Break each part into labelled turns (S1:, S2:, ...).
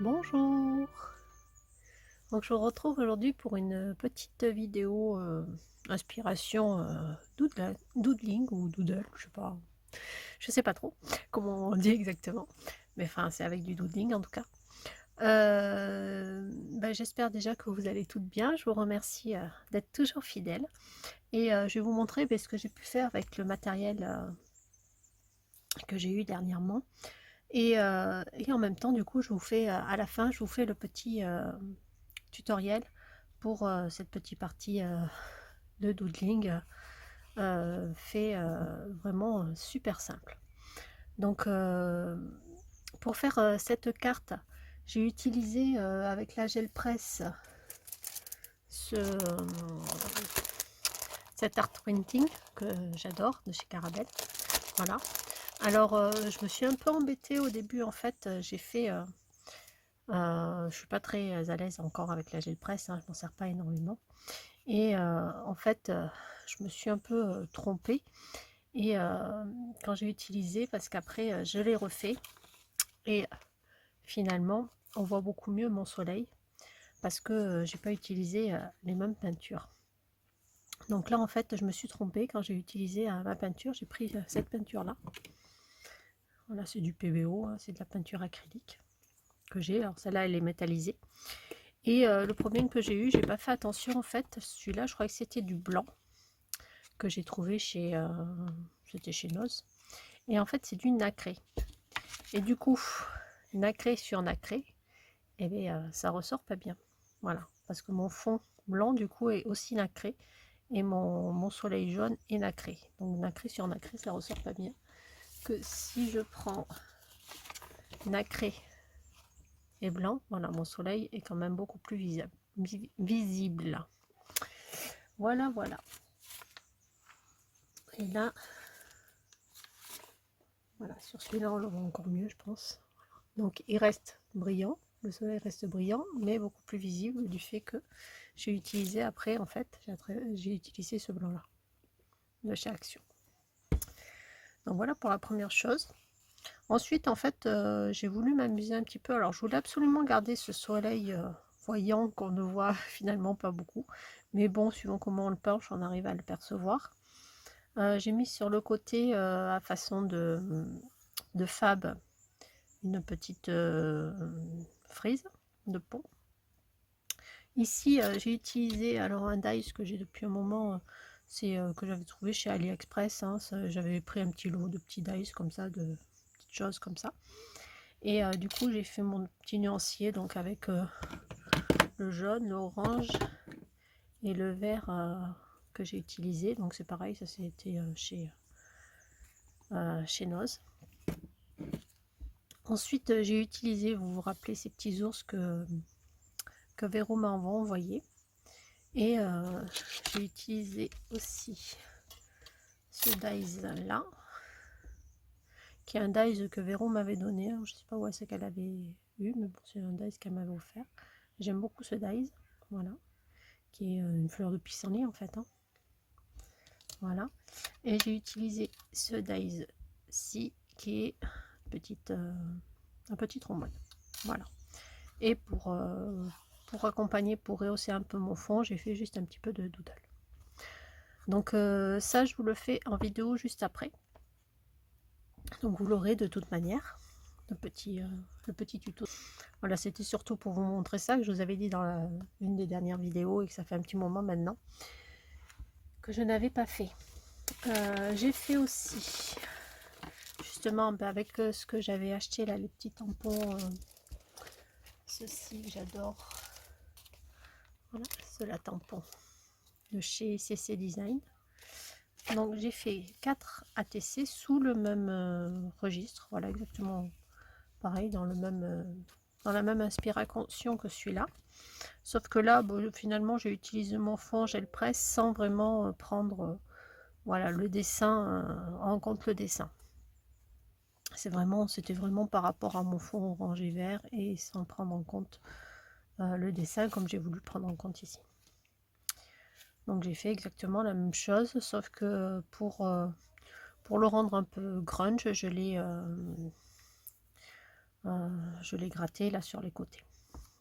S1: Bonjour. Donc je vous retrouve aujourd'hui pour une petite vidéo inspiration doodling ou doodle, je sais pas trop comment on dit exactement, mais enfin c'est avec du doodling en tout cas. J'espère déjà que vous allez toutes bien. Je vous remercie d'être toujours fidèles et je vais vous montrer ce que j'ai pu faire avec le matériel que j'ai eu dernièrement. Et en même temps, du coup, je vous fais à la fin, je vous fais le petit tutoriel pour cette petite partie de doodling fait vraiment super simple. Donc, pour faire cette carte, j'ai utilisé avec la gel presse cet art printing que j'adore de chez Caradel. Voilà. Alors, je me suis un peu embêtée au début. En fait, j'ai fait je suis pas très à l'aise encore avec la gel presse, hein, je m'en sers pas énormément. Et en fait, je me suis un peu trompée. Et quand j'ai utilisé, parce qu'après je l'ai refait, et finalement on voit beaucoup mieux mon soleil parce que j'ai pas utilisé les mêmes peintures. Donc là en fait je me suis trompée quand j'ai utilisé ma peinture. J'ai pris cette peinture là. Voilà, c'est du PBO, hein, c'est de la peinture acrylique que j'ai. Alors celle-là elle est métallisée. Et le problème que j'ai eu, j'ai pas fait attention en fait. Celui-là, je crois que c'était du blanc que j'ai trouvé chez c'était chez Noz. Et en fait, c'est du nacré. Et du coup, nacré sur nacré, et bien, ça ressort pas bien. Voilà, parce que mon fond blanc du coup est aussi nacré et mon soleil jaune est nacré. Donc nacré sur nacré, ça ressort pas bien. Que si je prends nacré et blanc, voilà, mon soleil est quand même beaucoup plus visible. Voilà, voilà. Et là, voilà, sur celui-là, on le voit encore mieux, je pense. Donc, il reste brillant, le soleil reste brillant, mais beaucoup plus visible du fait que j'ai utilisé après, en fait, j'ai utilisé ce blanc-là de chez Action. Donc, voilà pour la première chose. Ensuite, en fait, j'ai voulu m'amuser un petit peu. Alors, je voulais absolument garder ce soleil voyant qu'on ne voit finalement pas beaucoup. Mais bon, suivant comment on le penche, on arrive à le percevoir. J'ai mis sur le côté à façon de fab une petite frise de pont. Ici j'ai utilisé alors un dies que j'ai depuis un moment, c'est que j'avais trouvé chez AliExpress, hein, j'avais pris un petit lot de petits dies comme ça, de petites choses comme ça. Et du coup j'ai fait mon petit nuancier donc avec le jaune, l'orange et le vert que j'ai utilisé. Donc c'est pareil, ça c'était chez Noz. Ensuite, j'ai utilisé, vous vous rappelez, ces petits ours que Véro m'a envoyé. Et j'ai utilisé aussi ce dies là, qui est un dies que Véro m'avait donné. Alors, je ne sais pas où c'est qu'elle avait eu, mais bon, c'est un dies qu'elle m'avait offert. J'aime beaucoup ce dies, voilà, qui est une fleur de pissenlit en fait. Hein. Voilà. Et j'ai utilisé ce dies-ci, qui est un petit trombone. Voilà. Et pour accompagner, pour rehausser un peu mon fond, j'ai fait juste un petit peu de doodle. Donc ça, je vous le fais en vidéo juste après. Donc vous l'aurez de toute manière, le petit tuto. Voilà, c'était surtout pour vous montrer ça, que je vous avais dit dans une des dernières vidéos et que ça fait un petit moment maintenant que je n'avais pas fait. J'ai fait aussi, justement, avec ce que j'avais acheté là, les petits tampons, ceci que j'adore. Voilà, ceux-là tampons de chez CC Design. Donc j'ai fait 4 ATC sous le même registre, voilà, exactement pareil, dans la même inspiration que celui-là. Sauf que là, bon, finalement, j'ai utilisé mon fond gel presse sans vraiment prendre voilà, le dessin, en compte le dessin. C'était vraiment par rapport à mon fond orangé vert et sans prendre en compte le dessin comme j'ai voulu prendre en compte ici. Donc j'ai fait exactement la même chose, sauf que pour le rendre un peu grunge, je l'ai je l'ai gratté là sur les côtés.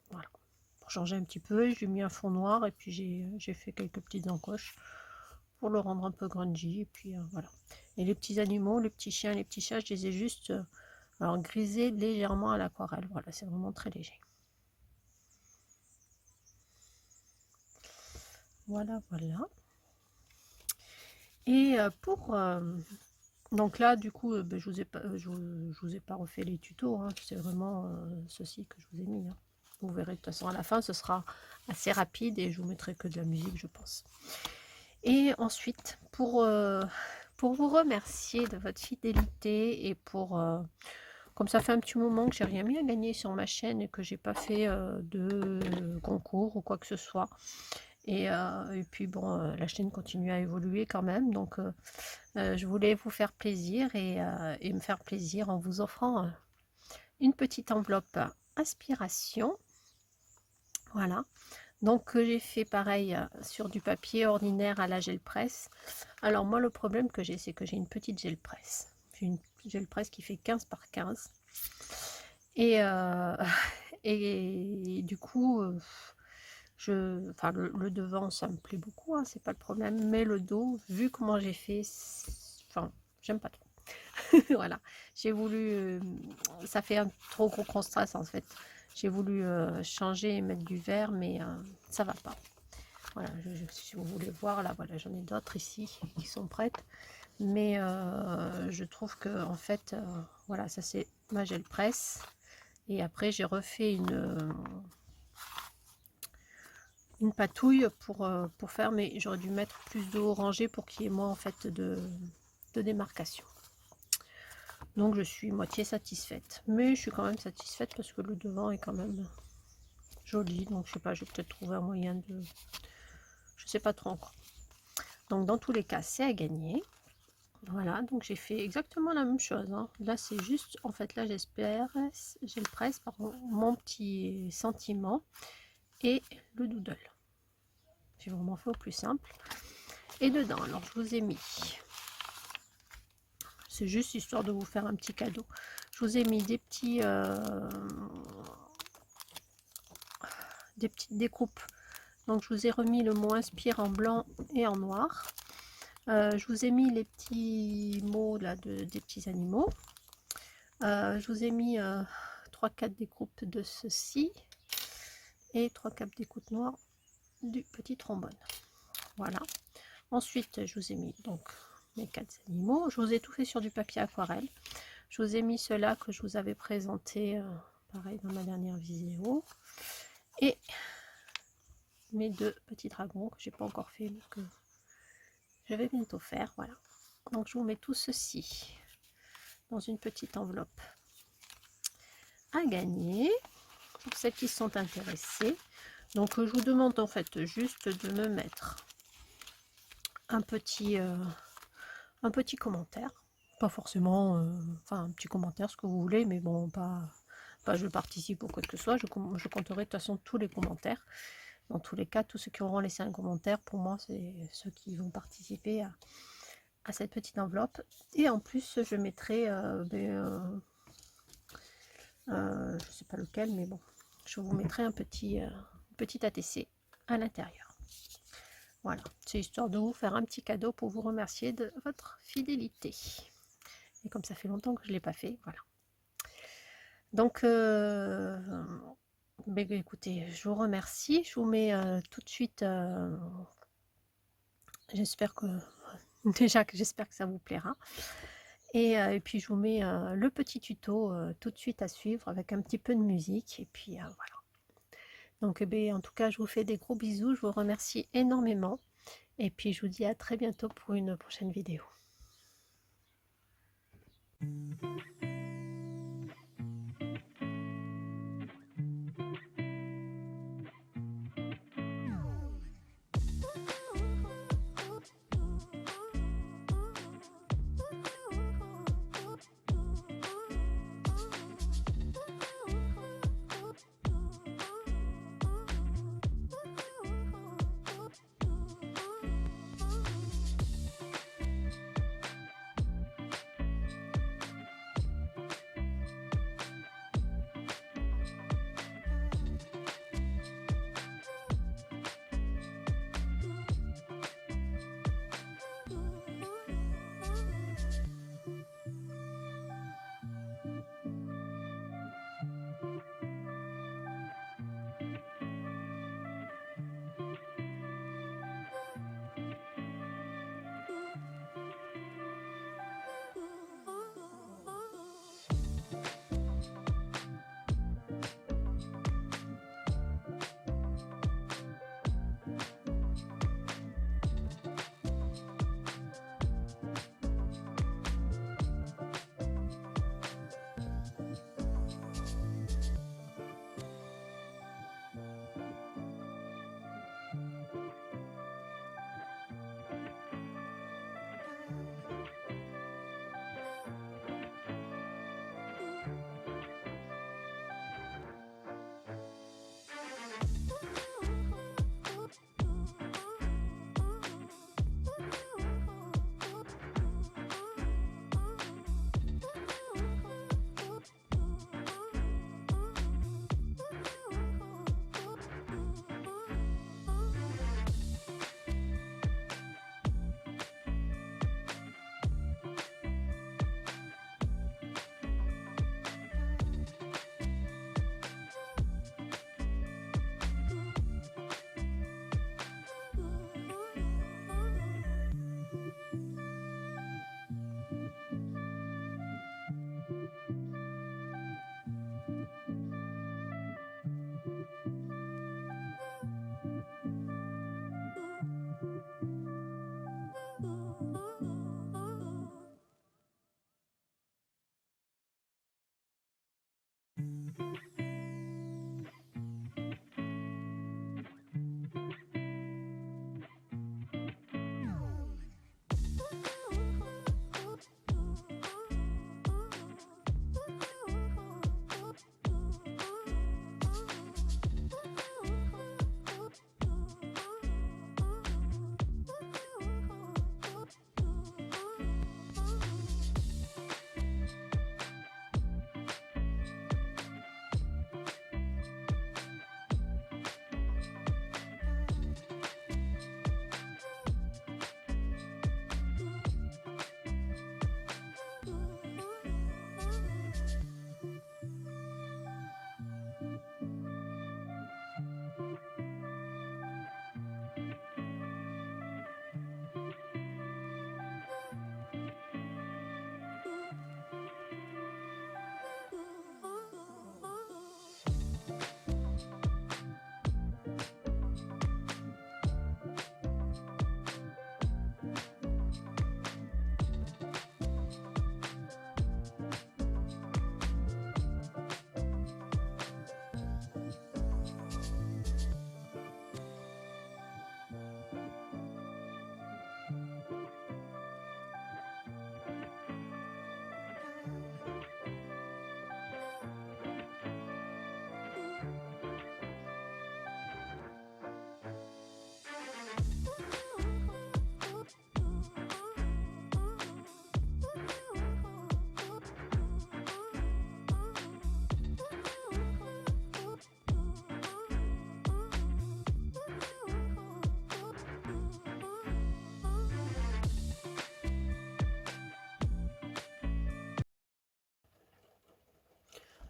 S1: Voilà. Pour changer un petit peu, j'ai mis un fond noir et puis j'ai fait quelques petites encoches pour le rendre un peu grungy. Et puis voilà. Et les petits animaux, les petits chiens, les petits chats, je les ai juste alors grisés légèrement à l'aquarelle. Voilà, c'est vraiment très léger. Voilà, voilà. Et pour donc là, du coup, ben, je vous ai pas refait les tutos, hein. C'est vraiment ceci que je vous ai mis, hein. Vous verrez de toute façon à la fin, ce sera assez rapide et je vous mettrai que de la musique, je pense. Et ensuite, pour vous remercier de votre fidélité et pour comme ça fait un petit moment que j'ai rien mis à gagner sur ma chaîne et que j'ai pas fait de concours ou quoi que ce soit. Et puis bon, la chaîne continue à évoluer quand même, donc je voulais vous faire plaisir et me faire plaisir en vous offrant une petite enveloppe inspiration. Voilà, donc j'ai fait pareil sur du papier ordinaire à la gel presse. Alors moi le problème que j'ai, c'est que j'ai une petite gel presse. J'ai une gel presse qui fait 15 par 15 et, et du coup enfin le devant ça me plaît beaucoup, hein, c'est pas le problème, mais le dos, vu comment j'ai fait, enfin j'aime pas trop. Voilà, j'ai voulu ça fait un trop gros contraste en fait. J'ai voulu changer et mettre du vert, mais ça va pas. Voilà, si vous voulez voir là, voilà, j'en ai d'autres ici qui sont prêtes, mais je trouve que en fait voilà, ça c'est ma gel presse et après j'ai refait une patouille pour faire, mais j'aurais dû mettre plus d'eau orangée pour qu'il y ait moins en fait de démarcation. Donc je suis moitié satisfaite, mais je suis quand même satisfaite parce que le devant est quand même joli, donc je sais pas, je vais peut-être trouver un moyen de, je sais pas trop encore. Donc dans tous les cas c'est à gagner. Voilà, donc j'ai fait exactement la même chose, hein. Là c'est juste, en fait là j'espère, j'ai le presse, pardon, mon petit sentiment et le doodle. J'ai vraiment fait au plus simple. Et dedans, alors je vous ai mis, c'est juste histoire de vous faire un petit cadeau, je vous ai mis des petits des petites découpes. Donc je vous ai remis le mot inspire en blanc et en noir. Je vous ai mis les petits mots là des petits animaux. Je vous ai mis 3-4 découpes de ceci et 3-4 découpes noires du petit trombone. Voilà. Ensuite, je vous ai mis donc mes 4 animaux. Je vous ai tout fait sur du papier aquarelle. Je vous ai mis ceux-là que je vous avais présenté, pareil, dans ma dernière vidéo. Et mes 2 petits dragons que j'ai pas encore fait, mais que je vais bientôt faire. Voilà. Donc, je vous mets tout ceci dans une petite enveloppe à gagner pour celles qui sont intéressées. Donc, je vous demande en fait juste de me mettre un petit commentaire, pas forcément enfin un petit commentaire, ce que vous voulez, mais bon, pas je participe ou quoi que ce soit. Je compterai de toute façon tous les commentaires. Dans tous les cas, tous ceux qui auront laissé un commentaire, pour moi c'est ceux qui vont participer à cette petite enveloppe. Et en plus je mettrai je sais pas lequel, mais bon, je vous mettrai un petit ATC à l'intérieur. Voilà, c'est histoire de vous faire un petit cadeau pour vous remercier de votre fidélité. Et comme ça fait longtemps que je ne l'ai pas fait, voilà. Donc, ben, écoutez, je vous remercie. Je vous mets tout de suite, j'espère que, déjà que j'espère que ça vous plaira. Et puis je vous mets le petit tuto tout de suite à suivre avec un petit peu de musique. Et puis voilà. Donc, en tout cas, je vous fais des gros bisous. Je vous remercie énormément. Et puis, je vous dis à très bientôt pour une prochaine vidéo.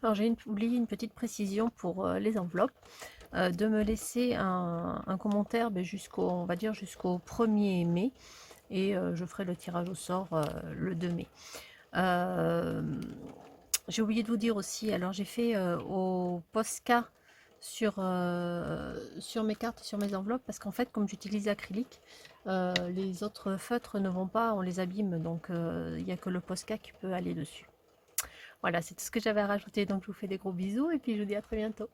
S1: Alors j'ai oublié une petite précision pour les enveloppes, de me laisser un commentaire jusqu'au, on va dire jusqu'au 1er mai, et je ferai le tirage au sort le 2 mai. J'ai oublié de vous dire aussi, alors j'ai fait au Posca sur mes cartes, sur mes enveloppes, parce qu'en fait comme j'utilise l'acrylique, les autres feutres ne vont pas, on les abîme, donc il n'y a que le Posca qui peut aller dessus. Voilà, c'est tout ce que j'avais à rajouter, donc je vous fais des gros bisous et puis je vous dis à très bientôt.